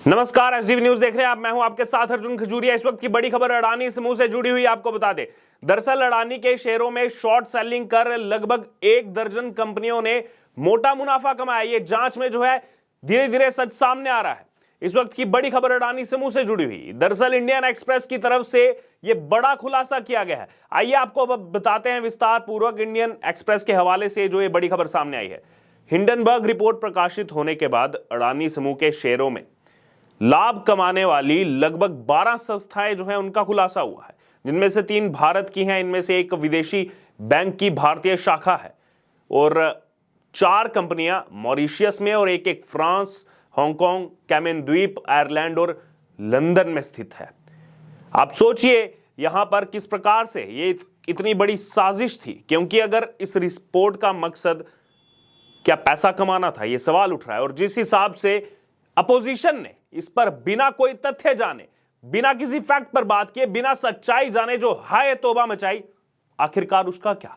नमस्कार, SDV news देख रहे हैं आप। मैं हूं आपके साथ अर्जुन खजूरिया। इस वक्त की बड़ी खबर अडानी समूह से जुड़ी हुई आपको बता दें। दरअसल अडानी के शेयरों में शॉर्ट सेलिंग कर लगभग 1 दर्जन कंपनियों ने मोटा मुनाफा कमाया। ये जांच में जो है धीरे धीरे सच सामने आ रहा है। इस वक्त की बड़ी खबर अडानी समूह से जुड़ी हुई। दरअसल इंडियन एक्सप्रेस की तरफ से यह बड़ा खुलासा किया गया है। आइए आपको बताते हैं विस्तार पूर्वक इंडियन एक्सप्रेस के हवाले से जो ये बड़ी खबर सामने आई है। हिंडनबर्ग रिपोर्ट प्रकाशित होने के बाद अडानी समूह के शेयरों में लाभ कमाने वाली लगभग 12 संस्थाएं जो हैं उनका खुलासा हुआ है, जिनमें से 3 भारत की हैं। इनमें से एक विदेशी बैंक की भारतीय शाखा है और 4 कंपनियां मॉरिशियस में और एक फ्रांस, हांगकांग, कैमन द्वीप, आयरलैंड और लंदन में स्थित है। आप सोचिए यहां पर किस प्रकार से ये इतनी बड़ी साजिश थी, क्योंकि अगर इस रिपोर्ट का मकसद क्या पैसा कमाना था, यह सवाल उठ रहा है। और जिस हिसाब से अपोजिशन ने इस पर बिना कोई तथ्य जाने, बिना किसी फैक्ट पर बात किए, बिना सच्चाई जाने जो हाय तौबा मचाई, आखिरकार उसका क्या?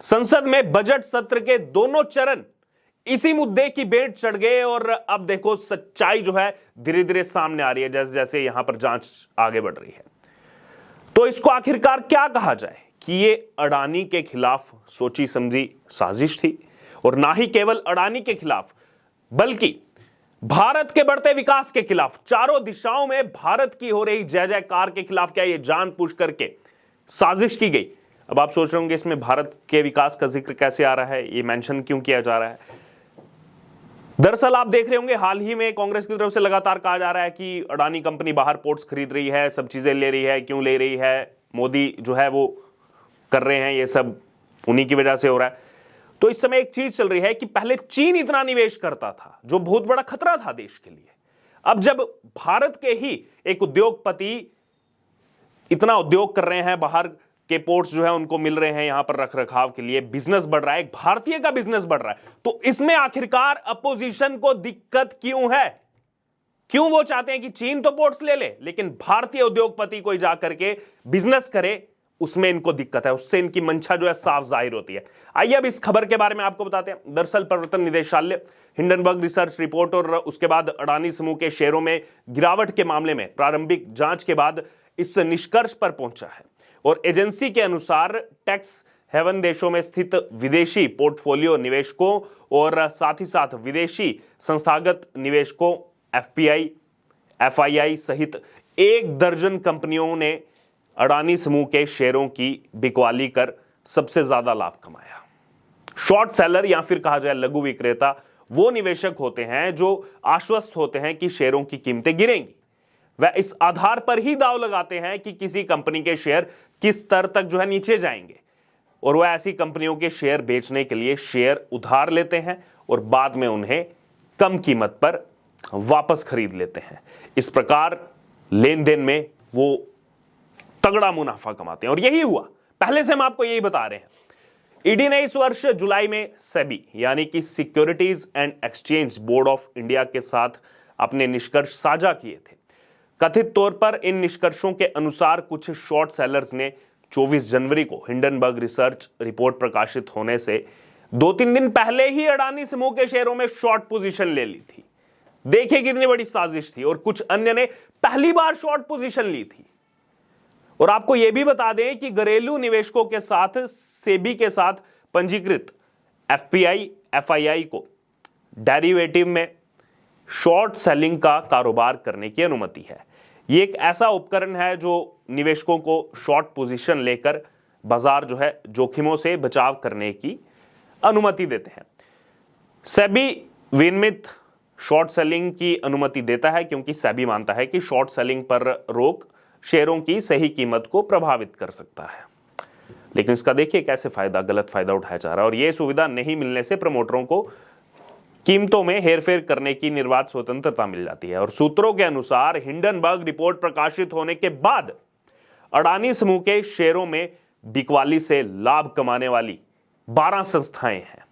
संसद में बजट सत्र के दोनों चरण इसी मुद्दे की भेंट चढ़ गए और अब देखो सच्चाई जो है धीरे धीरे सामने आ रही है, जैसे जैसे यहां पर जांच आगे बढ़ रही है। तो इसको आखिरकार क्या कहा जाए कि ये अडानी के खिलाफ सोची समझी साजिश थी, और ना ही केवल अडानी के खिलाफ बल्कि भारत के बढ़ते विकास के खिलाफ, चारों दिशाओं में भारत की हो रही जय जयकार के खिलाफ क्या ये जानबूझ करके साजिश की गई? अब आप सोच रहे होंगे इसमें भारत के विकास का जिक्र कैसे आ रहा है, ये मेंशन क्यों किया जा रहा है? दरअसल आप देख रहे होंगे हाल ही में कांग्रेस की तरफ से लगातार कहा जा रहा है कि अडानी कंपनी बाहर पोर्ट्स खरीद रही है, सब चीजें ले रही है। क्यों ले रही है? मोदी जो है वो कर रहे हैं, ये सब उन्हीं की वजह से हो रहा है। तो इस समय एक चीज चल रही है कि पहले चीन इतना निवेश करता था, जो बहुत बड़ा खतरा था देश के लिए। अब जब भारत के ही एक उद्योगपति इतना उद्योग कर रहे हैं, बाहर के पोर्ट्स जो है उनको मिल रहे हैं यहां पर रख रखाव के लिए, बिजनेस बढ़ रहा है, एक भारतीय का बिजनेस बढ़ रहा है, तो इसमें आखिरकार अपोजिशन को दिक्कत क्यों है? क्यों वो चाहते हैं कि चीन तो पोर्ट्स ले ले, लेकिन भारतीय उद्योगपति कोई जाकर के बिजनेस करे, उसमें इनको दिक्कत है, उससे इनकी मंशा जो है साफ जाहिर होती है। आइए अब इस खबर के बारे में आपको बताते हैं। दरअसल प्रवर्तन निदेशालय हिंडनबर्ग रिसर्च रिपोर्ट और उसके बाद अडानी समूह के शेयरों में गिरावट के मामले में प्रारंभिक जांच के बाद इस निष्कर्ष पर पहुंचा है। और एजेंसी के अनुसार टैक्स हेवन देशों में स्थित विदेशी पोर्टफोलियो निवेशकों और साथ ही साथ विदेशी संस्थागत निवेशकों एफपीआई, एफआईआई सहित 1 दर्जन कंपनियों ने अडानी समूह के शेयरों की बिकवाली कर सबसे ज्यादा लाभ कमाया। शॉर्ट सेलर या फिर कहा जाए लघु विक्रेता वो निवेशक होते हैं जो आश्वस्त होते हैं कि शेयरों की कीमतें गिरेंगी। वह इस आधार पर ही दांव लगाते हैं कि किसी कंपनी के शेयर किस स्तर तक जो है नीचे जाएंगे, और वह ऐसी कंपनियों के शेयर बेचने के लिए शेयर उधार लेते हैं और बाद में उन्हें कम कीमत पर वापस खरीद लेते हैं। इस प्रकार लेन देन में वो तगड़ा मुनाफा कमाते हैं, और यही हुआ। पहले से हम आपको यही बता रहे हैं। ईडी ने इस वर्ष जुलाई में सेबी यानी कि securities and exchange board of India के साथ अपने निष्कर्ष साझा किए थे। कथित तौर पर इन निष्कर्षों के अनुसार कुछ शॉर्ट सेलर्स ने 24 जनवरी को हिंडनबर्ग रिसर्च रिपोर्ट प्रकाशित होने से 2-3 दिन पहले ही अडानी समूह के शेयरों में शॉर्ट पोजीशन ले ली थी। देखिए कितनी बड़ी साजिश थी। और कुछ अन्य ने पहली बार शॉर्ट पोजीशन ली थी। और आपको यह भी बता दें कि घरेलू निवेशकों के साथ सेबी के साथ पंजीकृत एफपीआई, एफआईआई को डेरिवेटिव में शॉर्ट सेलिंग का कारोबार करने की अनुमति है। यह एक ऐसा उपकरण है जो निवेशकों को शॉर्ट पोजीशन लेकर बाजार जो है जोखिमों से बचाव करने की अनुमति देते हैं। सेबी विनियमित शॉर्ट सेलिंग की अनुमति देता है, क्योंकि सेबी मानता है कि शॉर्ट सेलिंग पर रोक शेयरों की सही कीमत को प्रभावित कर सकता है। लेकिन इसका देखिए कैसे गलत फायदा उठाया जा रहा है। और यह सुविधा नहीं मिलने से प्रमोटरों को कीमतों में हेरफेर करने की निर्वाध स्वतंत्रता मिल जाती है। और सूत्रों के अनुसार हिंडनबर्ग रिपोर्ट प्रकाशित होने के बाद अडानी समूह के शेयरों में बिकवाली से लाभ कमाने वाली 12 संस्थाएं हैं।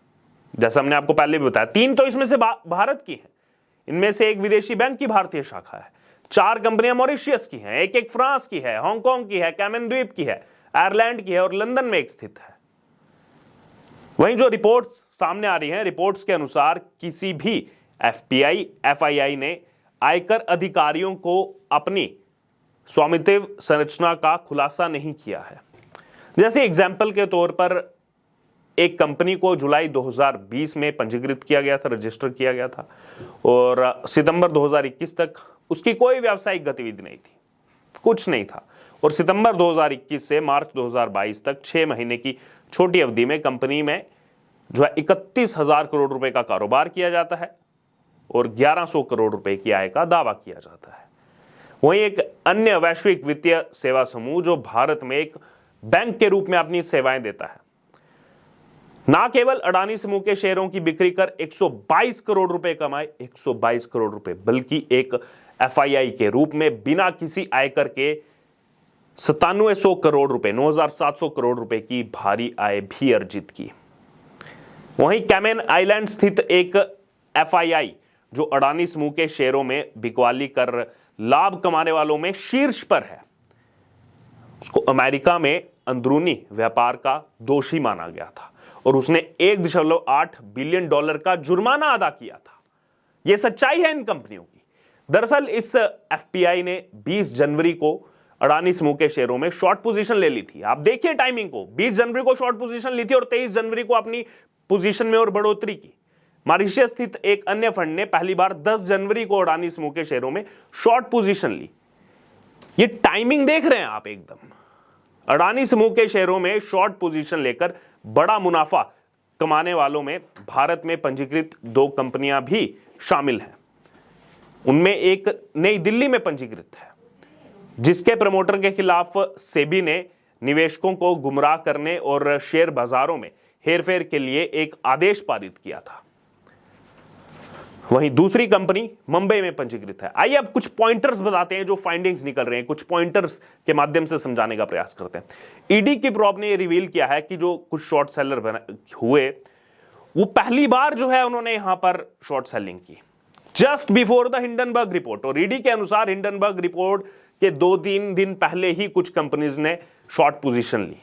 जैसा हमने आपको पहले भी बताया, 3 तो इसमें से भारत की हैं। इनमें से एक विदेशी बैंक की भारतीय शाखा है, 4 कंपनियां मॉरिशियस की हैं, एक फ्रांस की है, हांगकांग की है, कैमन द्वीप की है, आयरलैंड की है और लंदन में एक स्थित है। वहीं जो रिपोर्ट्स सामने आ रही हैं, रिपोर्ट्स के अनुसार किसी भी एफपीआई, एफआईआई ने आयकर अधिकारियों को अपनी स्वामित्व संरचना का खुलासा नहीं किया है। जैसे एग्जाम्पल के तौर पर एक कंपनी को जुलाई 2020 में पंजीकृत किया गया था, रजिस्टर किया गया था, और सितंबर 2021 तक उसकी कोई व्यावसायिक गतिविधि नहीं थी, कुछ नहीं था। और सितंबर 2021 से मार्च 2022 तक 6 महीने की छोटी अवधि में कंपनी में जो है 31,000 करोड़ रुपए का कारोबार किया जाता है और 1100 करोड़ रुपए की आय का दावा किया जाता है। वहीं एक अन्य वैश्विक वित्तीय सेवा समूह जो भारत में एक बैंक के रूप में अपनी सेवाएं देता है, ना केवल अडानी समूह के शेयरों की बिक्री कर 122 करोड़ रुपए कमाए, 122 करोड़ रुपए, बल्कि एक एफआईआई के रूप में बिना किसी आयकर के 9700 करोड़ रुपए, 9,700 करोड़ रुपए की भारी आय भी अर्जित की। वहीं कैमेन आइलैंड स्थित एक एफआईआई जो अडानी समूह के शेयरों में बिकवाली कर लाभ कमाने वालों में शीर्ष पर है, उसको अमेरिका में अंदरूनी व्यापार का दोषी माना गया था और उसने $1.8 बिलियन का जुर्माना अदा किया था। यह सच्चाई है इन कंपनियों की। दरअसल इस एफपीआई ने 20 जनवरी को अडानी समूह के शेयरों में शॉर्ट पोजीशन ले ली थी। आप देखिए टाइमिंग को, 20 जनवरी को शॉर्ट पोजीशन ली थी और 23 जनवरी को अपनी पोजीशन में और बढ़ोतरी की। मॉरिशस स्थित एक अन्य फंड ने पहली बार 10 जनवरी को अडानी समूह के शेयरों में शॉर्ट पोजीशन ली। ये टाइमिंग देख रहे हैं आप एकदम। अडानी समूह के शेयरों में शॉर्ट पोजीशन लेकर बड़ा मुनाफा कमाने वालों में भारत में पंजीकृत 2 कंपनियां भी शामिल हैं। उनमें एक नई दिल्ली में पंजीकृत है, जिसके प्रमोटर के खिलाफ सेबी ने निवेशकों को गुमराह करने और शेयर बाजारों में हेरफेर के लिए एक आदेश पारित किया था। वहीं दूसरी कंपनी मुंबई में पंजीकृत है। आइए अब कुछ पॉइंटर्स बताते हैं, जो फाइंडिंग्स निकल रहे हैं, कुछ पॉइंटर्स के माध्यम से समझाने का प्रयास करते हैं। ईडी की प्रॉब ने रिवील किया है कि जो कुछ शॉर्ट सेलर हुए, वो पहली बार जो है उन्होंने यहां पर शॉर्ट सेलिंग की just before the Hindenburg report. और ईडी के अनुसार हिंडनबर्ग रिपोर्ट के 2-3 दिन पहले ही कुछ कंपनीज ने शॉर्ट पोजीशन ली।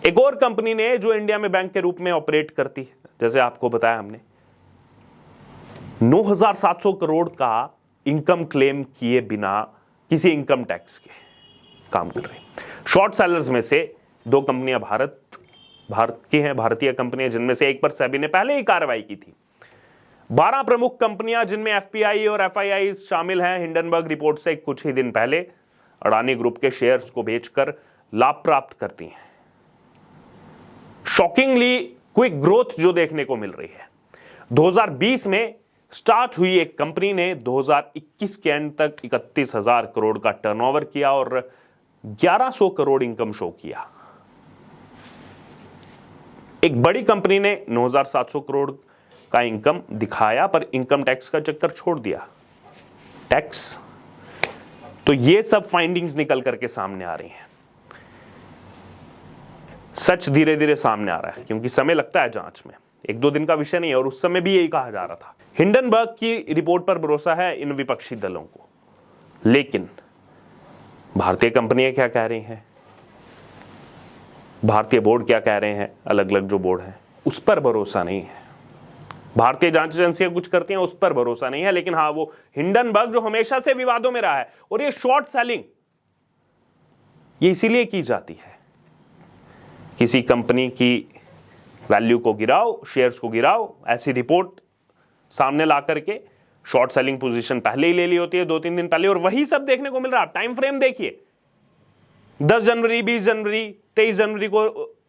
एक और कंपनी ने जो इंडिया में बैंक के रूप में ऑपरेट करती है, जैसे आपको बताया हमने, 9,700 करोड़ का इनकम क्लेम किए बिना किसी इनकम टैक्स के काम कर रही। शॉर्ट सेलर्स में से 2 कंपनियां भारत की हैं, भारतीय कंपनियां, जिनमें से एक पर सेबी ने पहले ही कार्रवाई की थी। 12 प्रमुख कंपनियां जिनमें एफपीआई और एफआईआई शामिल हैं, हिंडनबर्ग रिपोर्ट से कुछ ही दिन पहले अडानी ग्रुप के शेयर्स को बेचकर लाभ प्राप्त करती हैं। शॉकिंगली क्विक ग्रोथ जो देखने को मिल रही है। 2020 में स्टार्ट हुई एक कंपनी ने 2021 के एंड तक 31,000 करोड़ का टर्नओवर किया और 1100 करोड़ इनकम शो किया। एक बड़ी कंपनी ने 9,700 करोड़ का इनकम दिखाया, पर इनकम टैक्स का चक्कर छोड़ दिया। टैक्स, तो ये सब फाइंडिंग्स निकल करके सामने आ रही हैं। सच धीरे धीरे सामने आ रहा है, क्योंकि समय लगता है जांच में, 1-2 दिन का विषय नहीं है। और उस समय भी यही कहा जा रहा था। हिंडनबर्ग की रिपोर्ट पर भरोसा है इन विपक्षी दलों को, लेकिन भारतीय कंपनियां क्या कह रही हैं, भारतीय बोर्ड क्या कह रहे हैं, अलग अलग जो बोर्ड हैं, उस पर भरोसा नहीं है। भारतीय जांच एजेंसियां कुछ करती हैं, उस पर भरोसा नहीं है। लेकिन हाँ, वो हिंडनबर्ग जो हमेशा से विवादों में रहा है, और ये शॉर्ट सेलिंग ये इसीलिए की जाती है, किसी कंपनी की वैल्यू को गिराओ, शेयर्स को गिराओ, ऐसी रिपोर्ट सामने ला करके शॉर्ट सेलिंग पोजीशन पहले ही ले ली होती है 2-3 दिन पहले, और वही सब देखने को मिल रहा है। टाइम फ्रेम देखिए, 10 जनवरी, 20 जनवरी, 23 जनवरी को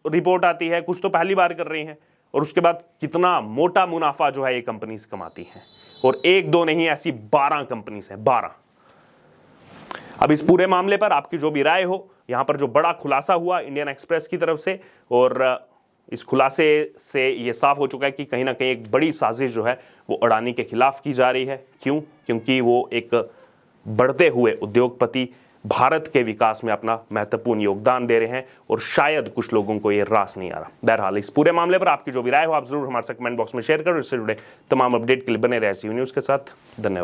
रिपोर्ट आती है, कुछ तो पहली बार कर रही हैं, और उसके बाद कितना मोटा मुनाफा जो है ये कंपनीज कमाती हैं। और 1-2 नहीं, ऐसी 12 कंपनीज हैं, 12। अब इस पूरे मामले पर आपकी जो भी राय हो, यहां पर जो बड़ा खुलासा हुआ इंडियन एक्सप्रेस की तरफ से, और इस खुलासे से ये साफ हो चुका है कि कहीं ना कहीं एक बड़ी साजिश जो है वो अडानी के खिलाफ की जा रही है। क्यों? क्योंकि वो एक बढ़ते हुए उद्योगपति भारत के विकास में अपना महत्वपूर्ण योगदान दे रहे हैं, और शायद कुछ लोगों को ये रास नहीं आ रहा। बहरहाल इस पूरे मामले पर आपकी जो भी राय हो, आप जरूर हमारे कमेंट बॉक्स में शेयर करो। इससे जुड़े तमाम अपडेट के लिए बने रहे न्यूज़ के साथ। धन्यवाद।